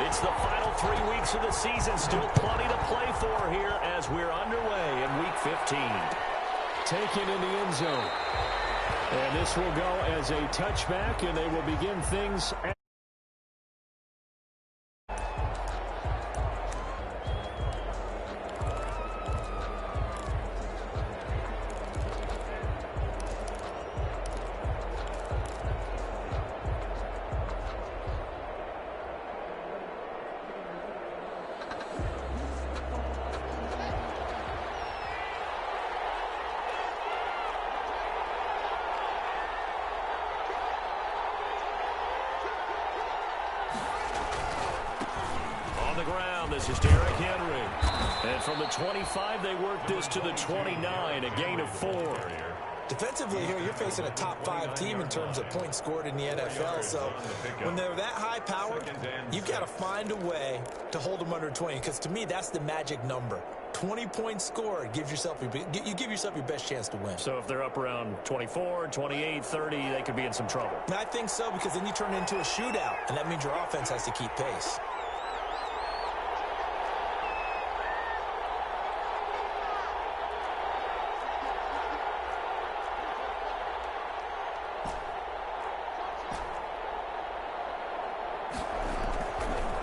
It's the final 3 weeks of the season. Still plenty to play for here as we're underway in Week 15. Taken in the end zone. And this will go as a touchback, and they will begin things at the ground. This is Derrick Henry. And from the 25, they work this to the 29, a gain of 4. Defensively here, you're facing a top 5 team in terms of points scored in the NFL. So when they're that high powered, you've got to find a way to hold them under 20. Because to me, that's the magic number. 20 points scored, you give yourself your best chance to win. So if they're up around 24, 28, 30, they could be in some trouble. And I think so, because then you turn it into a shootout, and that means your offense has to keep pace.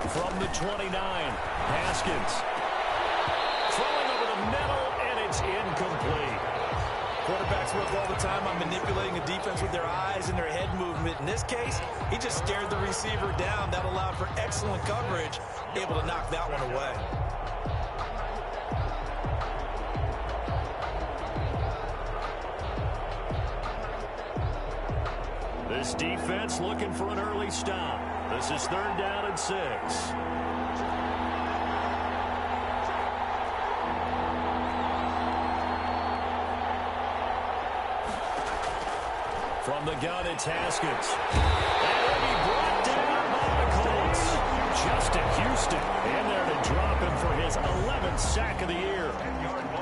From the 29, Haskins. Throwing over the middle, and it's incomplete. Quarterbacks work all the time on manipulating a defense with their eyes and their head movement. In this case, he just stared the receiver down. That allowed for excellent coverage, able to knock that one away. This defense looking for an early stop. This is 3rd down and 6. From the gun, it's Haskins. And it'll be brought down by the Colts. Justin Houston in there to drop him for his 11th sack of the year.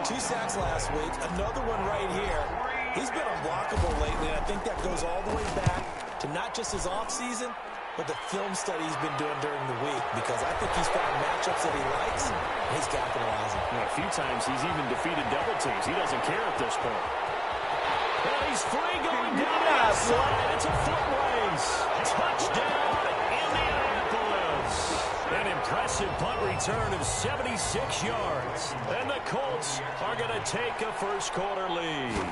2 sacks last week, another one right here. He's been unblockable lately, and I think that goes all the way back to not just his offseason, but the film study he's been doing during the week, because I think he's found matchups that he likes, and he's capitalizing. A few times he's even defeated double teams. He doesn't care at this point. Well, he's free going down the outside. It's a foot race. Touchdown, Indianapolis. An impressive punt return of 76 yards. And the Colts are going to take a first-quarter lead.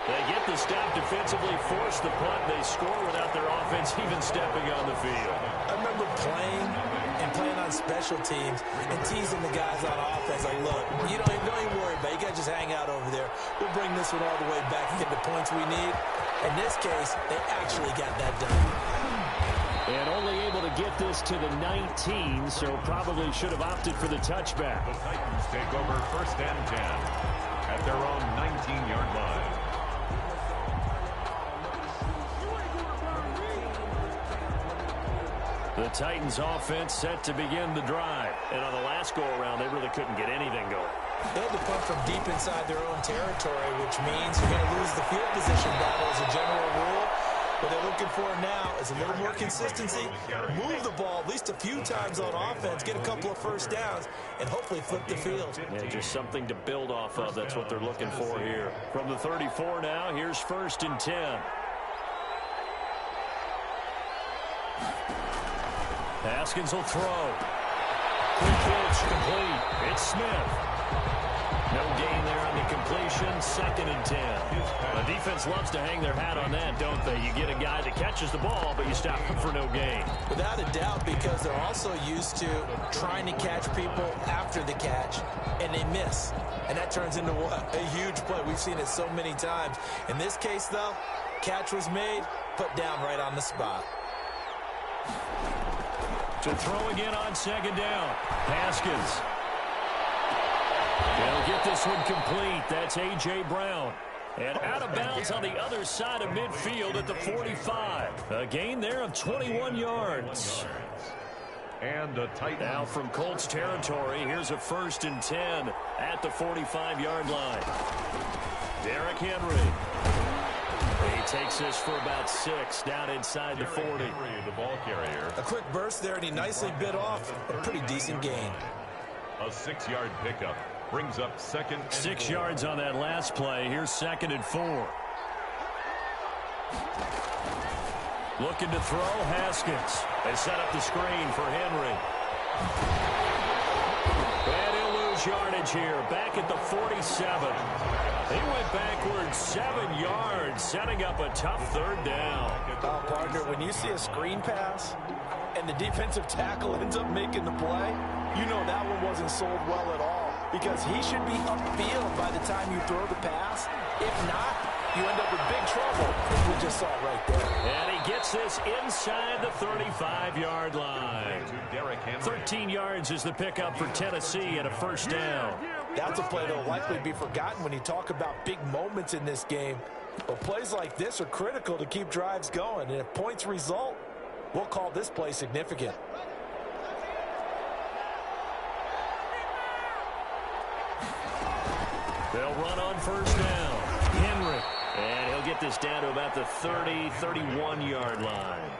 They get the stop defensively, force the punt. They score without their offense even stepping on the field. I remember playing on special teams and teasing the guys on offense. Like, look, you don't even worry about it. You got to just hang out over there. We'll bring this one all the way back and get the points we need. In this case, they actually got that done. And only able to get this to the 19, so probably should have opted for the touchback. The Titans take over 1st and 10 at their own 19-yard line. The Titans offense set to begin the drive. And on the last go-around, they really couldn't get anything going. They had to punt from deep inside their own territory, which means you're going to lose the field position battle as a general rule. What they're looking for now is a little more consistency, move the ball at least a few times on offense, get a couple of first downs, and hopefully flip the field. Yeah, just something to build off of. That's what they're looking for here. From the 34 now, here's 1st and 10. Haskins will throw. Quick pitch, complete. It's Smith. No gain there on the completion. 2nd and 10. The defense loves to hang their hat on that, don't they? You get a guy that catches the ball, but you stop him for no gain. Without a doubt, because they're also used to trying to catch people after the catch, and they miss. And that turns into a huge play. We've seen it so many times. In this case, though, catch was made, put down right on the spot. To throw again on 2nd down. Haskins. They'll get this one complete. That's A.J. Brown. And out of bounds on the other side of midfield at the 45. A gain there of 21 yards. And the Titans. Now from Colts territory, here's a 1st and 10 at the 45-yard line. Derrick Henry. He takes this for about 6 down inside the 40. The ball carrier. A quick burst there, and he nicely bit off a pretty decent gain. A 6-yard pickup brings up second. 6 yards on that last play. Here's 2nd and 4. Looking to throw, Haskins. They set up the screen for Henry. And he'll lose yardage here, back at the 47. He went backwards 7 yards, setting up a tough 3rd down. Partner, when you see a screen pass and the defensive tackle ends up making the play, you know that one wasn't sold well at all, because he should be upfield by the time you throw the pass. If not, you end up with big trouble, as we just saw right there. And he gets this inside the 35-yard line. 13 yards is the pickup for Tennessee and a 1st down. That's a play that will likely be forgotten when you talk about big moments in this game. But plays like this are critical to keep drives going. And if points result, we'll call this play significant. They'll run on 1st down. Henry. And he'll get this down to about the 30, 31-yard line.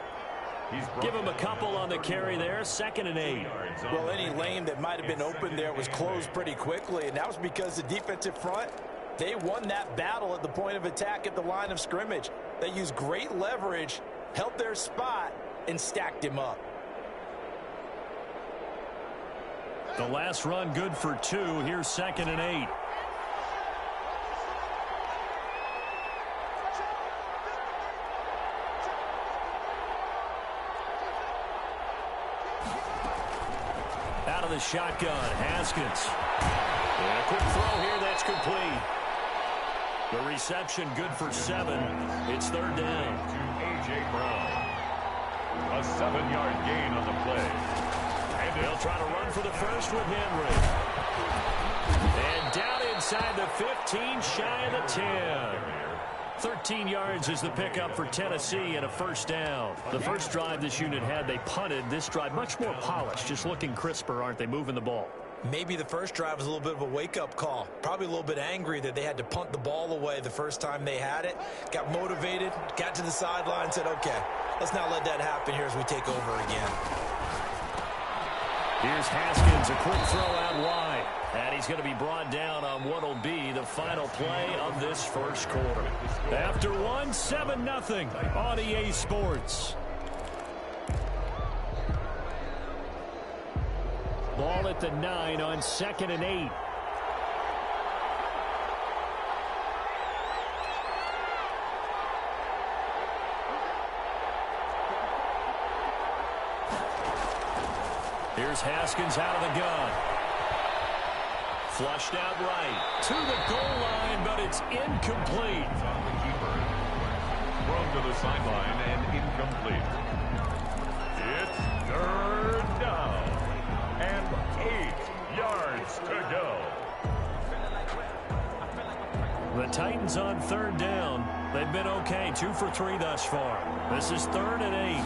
Give him a couple on the carry there. 2nd and 8. Well, any lane that might have been open there was closed pretty quickly, and that was because the defensive front, they won that battle at the point of attack at the line of scrimmage. They used great leverage, held their spot, and stacked him up. The last run good for 2. Here's 2nd and 8. Out of the shotgun, Haskins. And a quick throw here, that's complete. The reception good for 7. It's 3rd down. To A.J. Brown. A 7-yard gain on the play. And they'll try to run for the first with Henry. And down inside the 15, shy of the 10. 13 yards is the pickup for Tennessee and a 1st down. The first drive this unit had, they punted. This drive much more polished, just looking crisper, aren't they, moving the ball? Maybe the first drive was a little bit of a wake-up call. Probably a little bit angry that they had to punt the ball away the first time they had it. Got motivated, got to the sideline, said, okay, let's not let that happen here as we take over again. Here's Haskins, a quick throw out wide. And he's going to be brought down on what will be the final play of this first quarter. After 1, 7-0 on EA Sports. Ball at the 9 on 2nd and 8. Here's Haskins out of the gun. Flushed out right to the goal line, but it's incomplete. On the keeper. Thrown to the sideline and incomplete. It's 3rd down and 8 yards to go. The Titans on 3rd down. They've been okay, 2 for 3 thus far. This is 3rd and 8.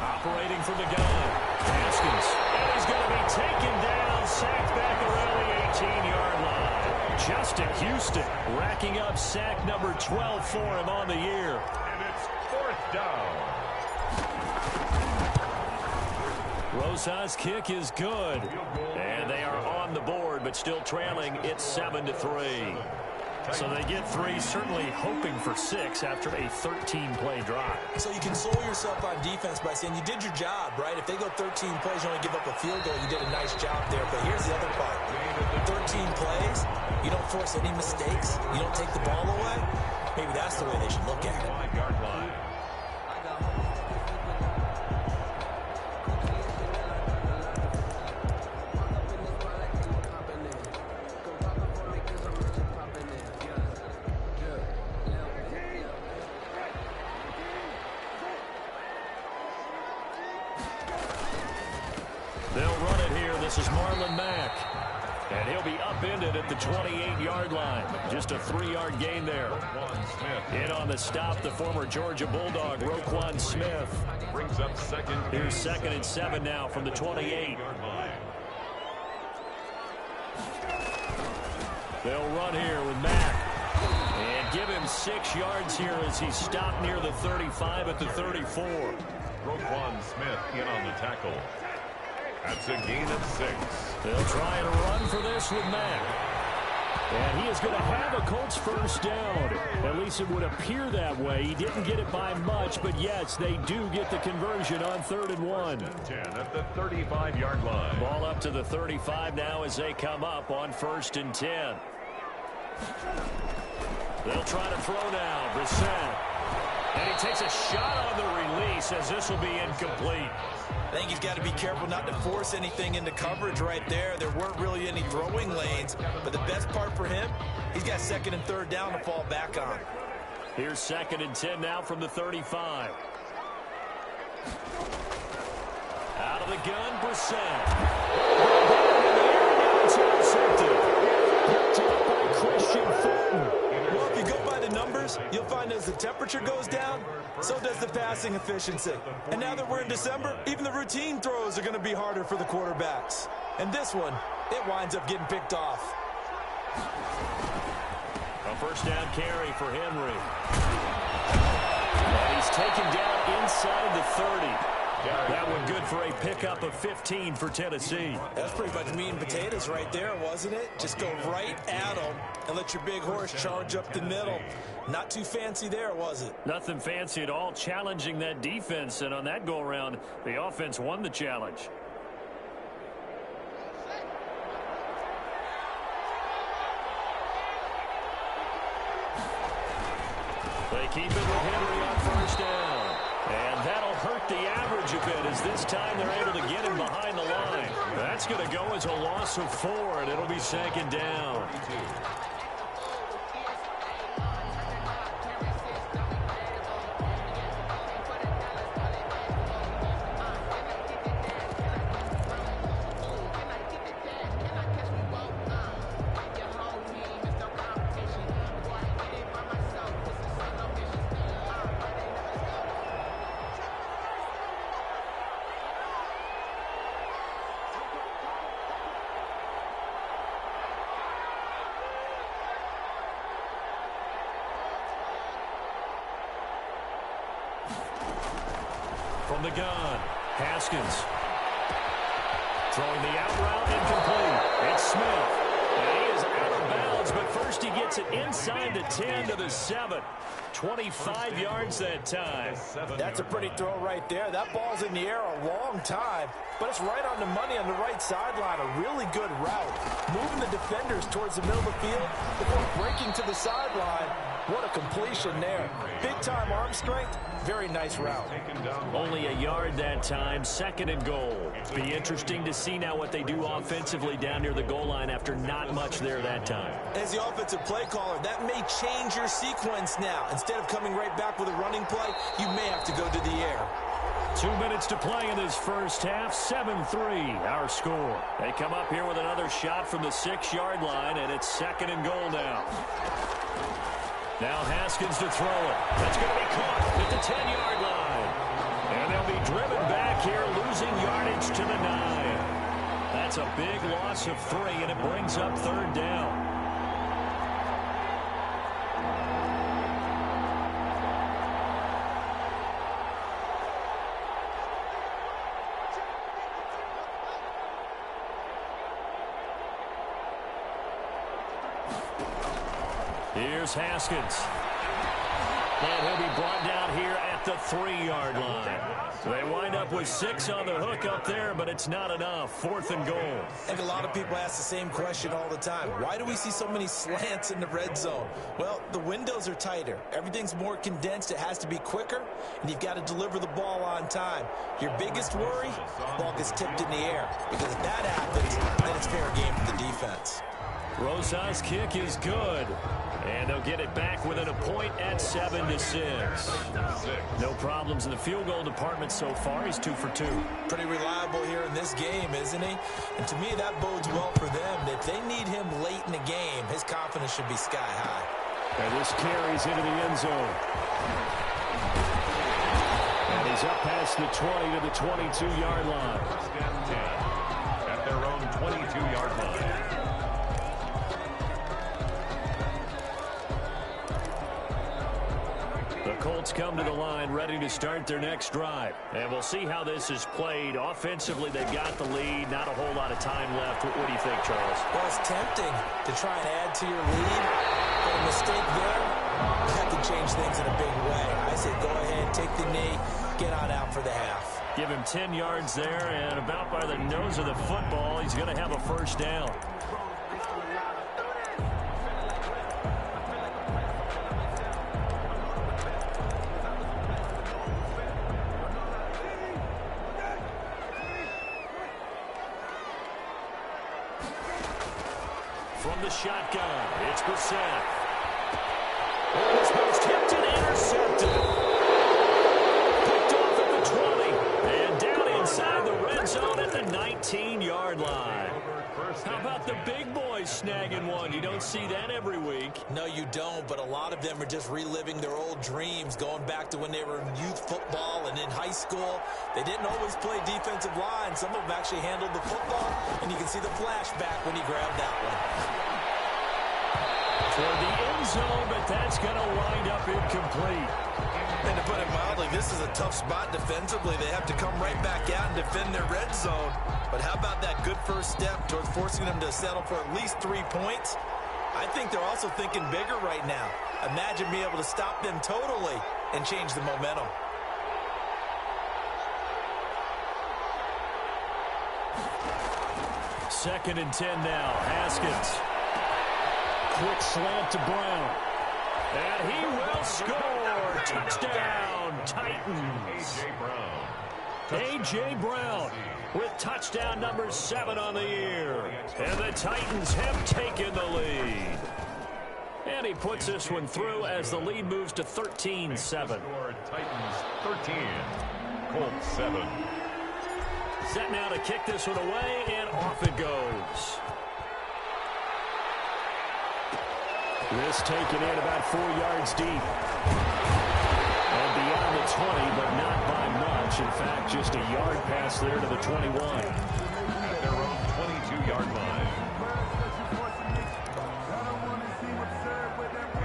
Operating from the gun. Haskins. And he's going to be taken down, sacked back around the 18-yard line. Justin Houston racking up sack number 12 for him on the year. And it's 4th down. Rosas' kick is good. And they are on the board, but still trailing. It's 7-3. So they get 3, certainly hoping for 6 after a 13-play drive. So you console yourself on defense by saying you did your job, right? If they go 13 plays, you only give up a field goal, you did a nice job there. But here's the other part. 13 plays, you don't force any mistakes, you don't take the ball away. Maybe that's the way they should look at it. 5-yard line. They'll run it here. This is Marlon Mack. And he'll be upended at the 28-yard line. Just a 3-yard gain there. In on the stop, the former Georgia Bulldog, Roquan Smith. Brings up 2nd. Here's 2nd and 7 now from the 28. They'll run here with Mack. And give him 6 yards here as he stopped near the 35 at the 34. Roquan Smith in on the tackle. That's a gain of 6. They'll try and run for this with Mack. And he is going to have a Colts first down. At least it would appear that way. He didn't get it by much, but yes, they do get the conversion on 3rd and 1. 10 at the 35-yard line. Ball up to the 35 now as they come up on 1st and 10. They'll try to throw now. Brissett. And he takes a shot on the release as this will be incomplete. I think he's got to be careful not to force anything into coverage right there. There weren't really any throwing lanes, but the best part for him, he's got 2nd and 3rd down to fall back on. Here's 2nd and 10 now from the 35. Out of the gun, Brissett. Intercepted. Picked up by Christian Fulton. Well, if you go by the numbers, you'll find as the temperature goes down, so does the passing efficiency. And now that we're in December, even the routine throws are going to be harder for the quarterbacks. And this one, it winds up getting picked off. A first down carry for Henry. And he's taken down inside the 30. That one good for a pickup of 15 for Tennessee. That's pretty much meat and potatoes right there, wasn't it? Just go right at them and let your big horse charge up the middle. Not too fancy there, was it? Nothing fancy at all, challenging that defense. And on that go-around, the offense won the challenge. They keep it with Henry on first down. And that'll hurt the average a bit as this time they're able to get him behind the line. That's going to go as a loss of 4, and it'll be 2nd down. From the gun, Haskins. Throwing the out route, incomplete. It's Smith. And he is out of bounds, but first he gets it inside the 10 to the 7. 25 yards that time. That's a pretty throw right there. That ball's in the air a long time, but it's right on the money on the right sideline. A really good route. Moving the defenders towards the middle of the field before breaking to the sideline. What a completion there. Big-time arm strength. Very nice route. Only a yard that time. 2nd and goal. Be interesting to see now what they do offensively down near the goal line after not much there that time. As the offensive play caller, that may change your sequence now. Instead of coming right back with a running play, you may have to go to the air. 2 minutes to play in this first half. 7-3 our score. They come up here with another shot from the 6-yard line, and it's 2nd and goal now. Now Haskins to throw it. That's going to be caught at the 10-yard line. And they'll be driven back here, losing yardage to the 9. That's a big loss of 3, and it brings up 3rd down. Here's Haskins. And he'll be brought down here at the 3-yard line. They wind up with 6 on the hook up there, but it's not enough. 4th and goal. I think a lot of people ask the same question all the time. Why do we see so many slants in the red zone? Well, the windows are tighter. Everything's more condensed. It has to be quicker, and you've got to deliver the ball on time. Your biggest worry, the ball gets tipped in the air. Because if that happens, then it's fair game for the defense. Rosas' kick is good. And they'll get it back within a point at 7-6. No problems in the field goal department so far. He's 2 for 2. Pretty reliable here in this game, isn't he? And to me, that bodes well for them. If they need him late in the game, his confidence should be sky high. And this carries into the end zone. And he's up past the 20 to the 22-yard line. First and 10 at their own 22-yard line. Colts come to the line ready to start their next drive. And we'll see how this is played. Offensively, they've got the lead. Not a whole lot of time left. What do you think, Charles? Well, it's tempting to try and add to your lead. But a mistake there, that can change things in a big way. I say go ahead, take the knee, get on out for the half. Give him 10 yards there, and about by the nose of the football, he's going to have a first down. From the shotgun, it's Brissett. This one's tipped and intercepted. Picked off at the 20. And down inside the red zone at the 19-yard line. How about the big boys snagging one? You don't see that every week. No, you don't, but a lot of them are just reliving their old dreams, going back to when they were in youth football and in high school. They didn't always play defensive line. Some of them actually handled the football, and you can see the flashback when he grabbed that one. Toward the end zone, but that's going to wind up incomplete. And to put it mildly, this is a tough spot defensively. They have to come right back out and defend their red zone. But how about that good first step towards forcing them to settle for at least 3 points? I think they're also thinking bigger right now. Imagine being able to stop them totally and change the momentum. Second and 10 now. Haskins. Quick slant to Brown. And he will score. Touchdown, Titans. A.J. Brown with touchdown number 7 on the year. And the Titans have taken the lead. And he puts this one through as the lead moves to 13-7. Titans 13, Colts 7. Set now to kick this one away, and off it goes. This taken in about 4 yards deep. And beyond the 20, but not by much. In fact, just a yard pass there to the 21. At their own 22-yard line.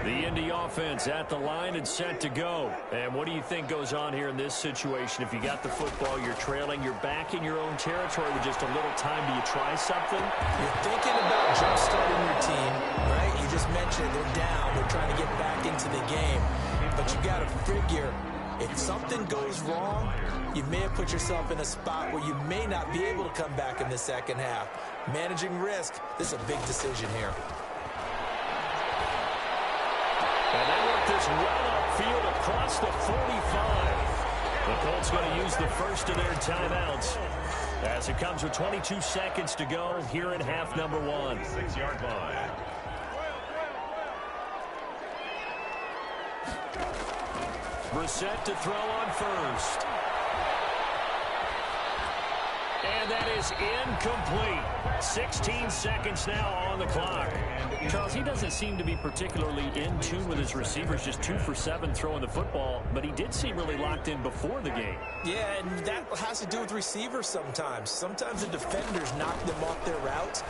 The Indy offense at the line and set to go. And what do you think goes on here in this situation? If you got the football, you're trailing, you're back in your own territory with just a little time. Do you try something? You're thinking about jump-starting your team, right? You just mentioned they're down. They're trying to get back into the game. But you got to figure, if something goes wrong, you may have put yourself in a spot where you may not be able to come back in the second half. Managing risk, this is a big decision here. And they work this well upfield across the 45. The Colts going to use the first of their timeouts as it comes with 22 seconds to go here in half number 1. 6-yard line. Brissett to throw on first. And that is incomplete. 16 seconds now on the clock. Charles, he doesn't seem to be particularly in tune with his receivers, just 2 for 7 throwing the football, but he did seem really locked in before the game. Yeah, and that has to do with receivers sometimes. Sometimes the defenders knock them off their routes,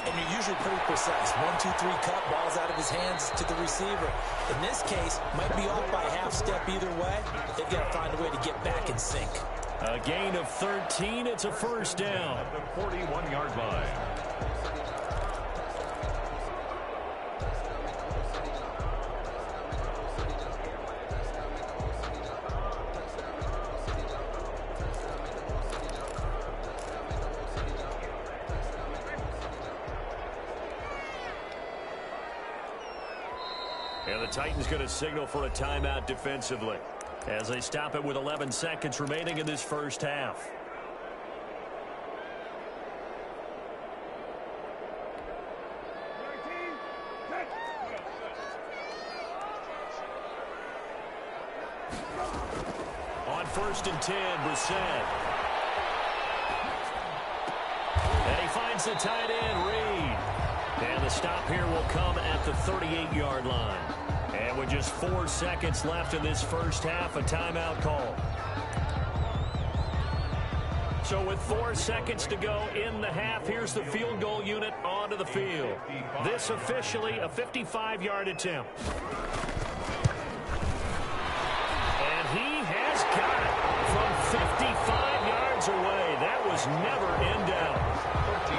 and you're usually pretty precise. 1, 2, 3 cut, balls out of his hands to the receiver. In this case, might be off by a half step either way. They've got to find a way to get back in sync. A gain of 13. It's a first down. At the 41-yard line. And the Titans going to signal for a timeout defensively as they stop it with 11 seconds remaining in this first half. On first and 10, Brissett. And he finds the tight end, Reed. And the stop here will come at the 38-yard line. And with just 4 seconds left in this first half, a timeout call. So with 4 seconds to go in the half, here's the field goal unit onto the field. This officially a 55-yard attempt. he has got it from 55 yards away. That was never in doubt.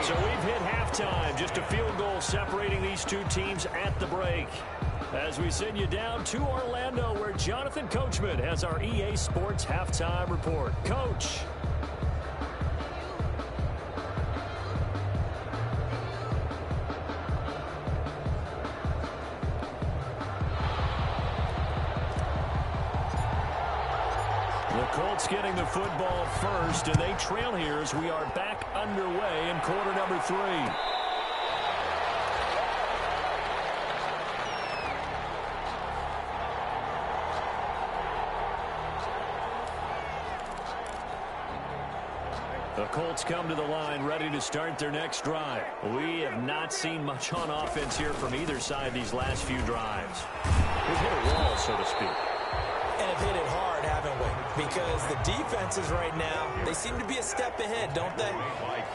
So we've hit halftime. Just a field goal separating these two teams at the break. As we send you down to Orlando, where Jonathan Coachman has our EA Sports halftime report. Coach. The Colts getting the football first, and they trail here as we are back underway in quarter number 3. The Colts come to the line ready to start their next drive. We have not seen much on offense here from either side these last few drives. We've hit a wall, so to speak. And have hit it hard, haven't we? Because the defenses right now, they seem to be a step ahead, don't they?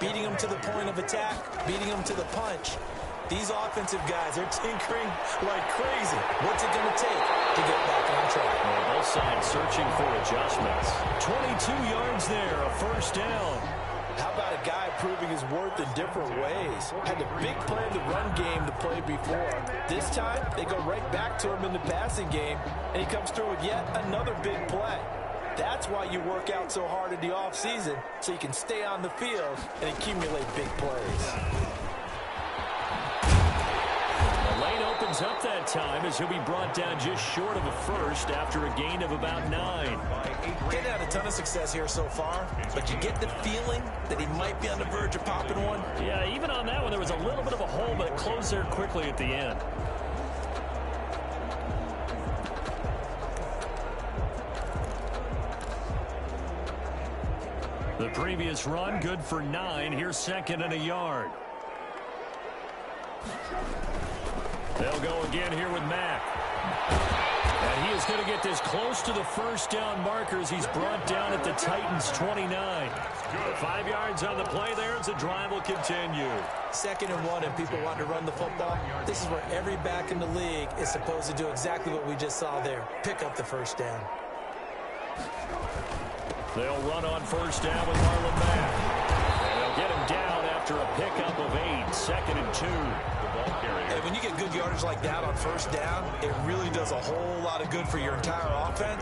Beating them to the point of attack, beating them to the punch. These offensive guys, they're tinkering like crazy. What's it going to take to get back on track? Well, both sides searching for adjustments. 22 yards there, a first down. How about a guy proving his worth in different ways? Had a big play in the run game to play before. This time, they go right back to him in the passing game, and he comes through with yet another big play. That's why you work out so hard in the offseason, so you can stay on the field and accumulate big plays. The lane opens up that time as he'll be brought down just short of a first after a gain of about 9. Getting had a ton of success here so far, but you get the feeling that he might be on the verge of popping one. Yeah, even on that one, there was a little bit of a hole, but it closed there quickly at the end. The previous run, good for 9. Here's second and a yard. They'll go again here with Mack. And he is going to get this close to the first down markers. He's brought down at the Titans' 29. 5 yards on the play there as the drive will continue. 2nd and 1 and people want to run the football. This is where every back in the league is supposed to do exactly what we just saw there. Pick up the first down. They'll run on first down with Marlon Mack. And they'll get him down after a pickup of 8. 2nd and 2. And when you get good yardage like that on first down, it really does a whole lot of good for your entire offense.